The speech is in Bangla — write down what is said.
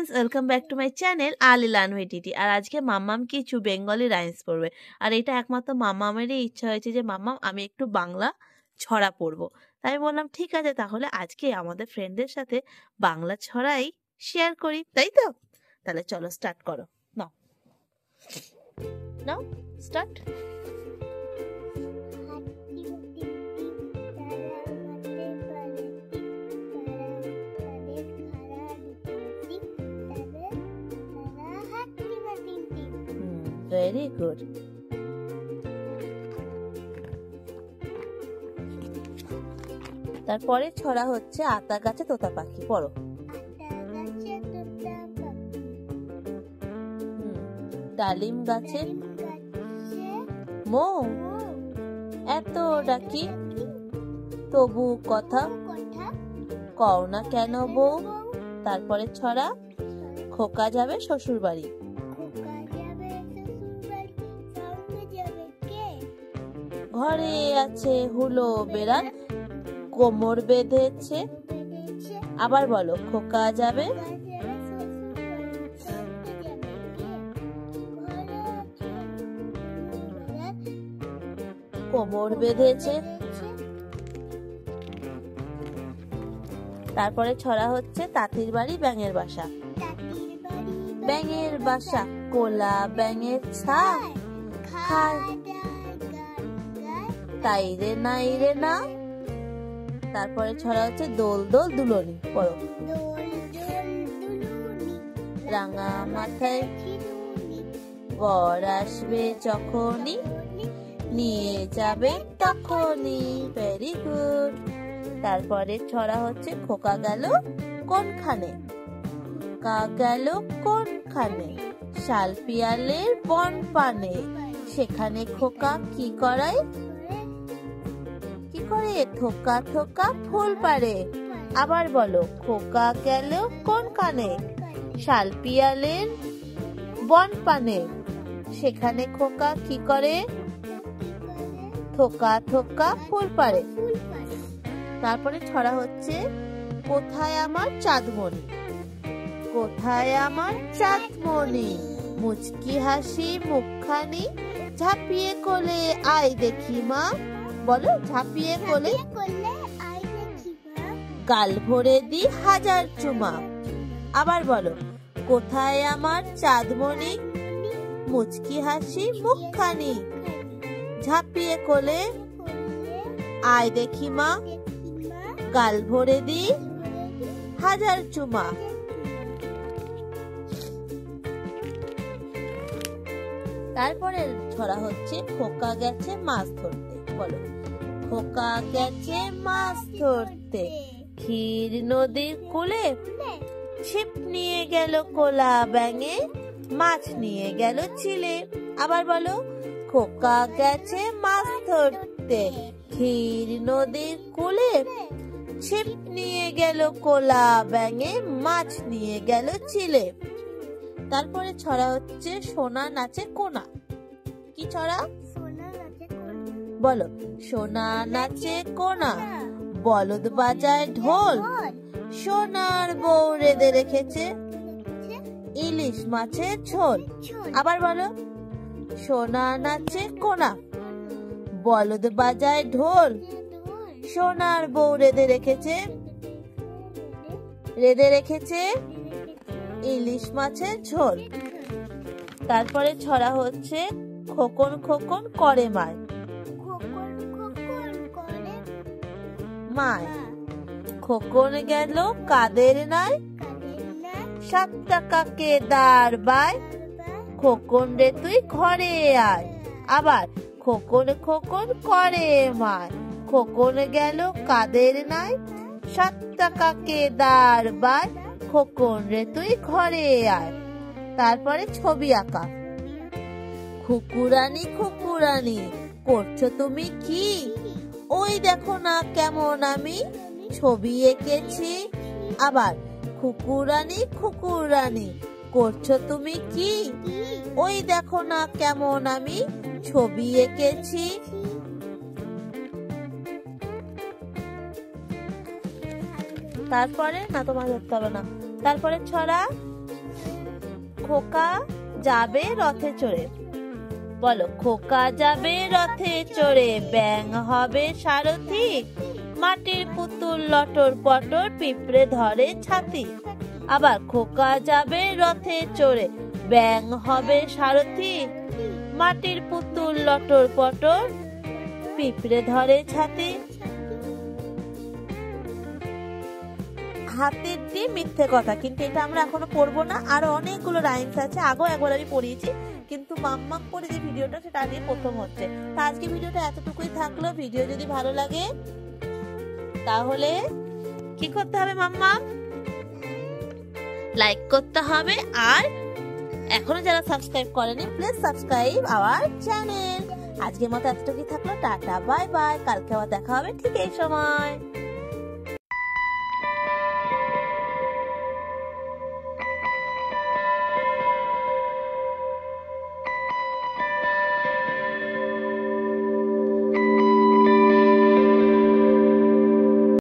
Friends, welcome back to my channel Ali learn with TT. আর আজকে মাম্মাম কিছু বেঙ্গলি রাইমস পড়বে। আর এটা একমাত্র মাম্মামেরই ইচ্ছা হয়েছে যে মাম্মাম আমি একটু বাংলা ছড়া পড়বো। তাই আমি বললাম ঠিক আছে, তাহলে আজকে আমাদের ফ্রেন্ডদের সাথে বাংলা ছড়াই শেয়ার করি, তাই তো? তাহলে চলো স্টার্ট করো। নাও নাও স্টার্ট। Very good. তারপরে ছড়া হচ্ছে আতা গাছে তোতা পাখি। পড়ো। ডালিম গাছে মৌ, এত ডাকি তবু কথা কও না কেন বউ। তারপরে ছড়া খোকা যাবে শ্বশুর বাড়ি। ঘরে আছে হুলো বেড়াল কোমর বেঁধেছে। আবার বলো, খোকা যাবে কোমর বেঁধেছে। তারপরে ছড়া হচ্ছে তাঁতির বাড়ি ব্যাঙের বাসা। ব্যাঙের বাসা কোলা ব্যাঙের ছাপ খায় তাই রে নাই রে না। তারপরে ছড়া হচ্ছে দোল দোল দুলনি। পড়ো। রাঙা মাথায় বর আসবে যখনই নিয়ে যাবে তখনই। Very good. তারপরে ছড়া হচ্ছে খোকা গেল কোনখানে। খোকা গেল কোনখানে শাল পিয়ালের বন পানে। সেখানে খোকা কি করায় করে থোকা থোকা ফুল পারে। আবার বলো, খোকা গেল কোনখানে শাল পিয়ালের বন পানে। সেখানে খোকা কি করে থোকা থোকা ফুল পারে। তারপরে ছড়া হচ্ছে কোথায় আমার চাঁদমণি। কোথায় আমার চাঁদমণি মুচকি হাসি মুখখানি ঝাঁপিয়ে কোলে আয় দেখি মা। বলো, ঝাঁপিয়ে কোলে গাল ভরে দি হাজার চুমা। আবার বলো, কোথায় আমার চাঁদমণি মুচকি হাসি মুখখানি ঝাঁপিয়ে কোলে আয় দেখি মা গাল ভরে দি হাজার চুমা। তারপরে ছড়া হচ্ছে খোকা গেছে মাছ ধরতে। বলো, খোকা গেছে মাছ ধরতে ক্ষীর নদীর কূলে ছিপ নিয়ে গেল কোলা ব্যাঙে মাছ নিয়ে গেল চিলে। আবার বলো, খোকা গেছে মাছ ধরতে ক্ষীর নদীর কূলে ছিপ নিয়ে গেল কোলা ব্যাঙে মাছ নিয়ে গেল চিলে। তারপরে ছড়া হচ্ছে সোনা নাচে কোনা। কি ছড়া? বলো, সোনা নাচে কোনা বলদ বাজায় ঢোল সোনার বউ রেঁধে রেখেছে ইলিশ মাছের ঝোল। আবার বলো, সোনা নাচে কোনা বলদ বাজায় ঢোল সোনার বউ রেঁধে রেখেছে ইলিশ মাছের ঝোল। তারপরে ছড়া হচ্ছে খোকন খোকন করে মায়। মায় খোকন গেল কাদের নাই 7 টাকাকে দাঁড় বায় খোকন রে তুই ঘরে আয়। আবার খোকন খোকন করে মায় খোকন গেল কাদের নাই 7 টাকাকে দাঁড় বায় খোকন রে তুই ঘরে আয়। তারপরে ছবি আঁকা। খুকুরানি খুকুরানি করছো তুমি কি ওই দেখো না কেমন আমি ছবি এঁকেছি। আবার খুকুরানি খুকুরানি করছো তুমি কি ওই দেখো না কেমন আমি ছবি এঁকেছি। তারপরে না তোমার ধরতে হবে না। তারপরে ছড়া খোকা যাবে রথে চড়ে। বলো, খোকা যাবে রথে চড়ে, ব্যাঙ হবে সারথি, মাটির পুতুল লটর পটর, পিঁপড়ে ধরে ছাতি। আবার, খোকা যাবে রথে চড়ে, ব্যাঙ হবে সারথি, মাটির পুতুল লটর পটর, পিঁপড়ে ধরে ছাতি। হাতির ডিম মিথ্যে কথা, কিন্তু এটা আমরা এখনো পড়বো না, আরো অনেকগুলো রাইমস আছে, আগেও একবার আমি পড়িয়েছি, কিন্তু মাম্মাম পরে যে ভিডিওটা সেটা নিয়ে প্রথম হচ্ছে। তা আজকে ভিডিওটা এতটুকুই থাকলো। ভিডিও যদি ভালো লাগে তাহলে কি করতে হবে মাম্মাম? লাইক করতে হবে, আর এখনো যারা সাবস্ক্রাইব করেনি প্লিজ সাবস্ক্রাইব আওয়ার চ্যানেল। আজকের মতো এতটুকুই থাকলো, টাটা বাই বাই। কালকে আবার দেখা হবে ঠিক এই সময়।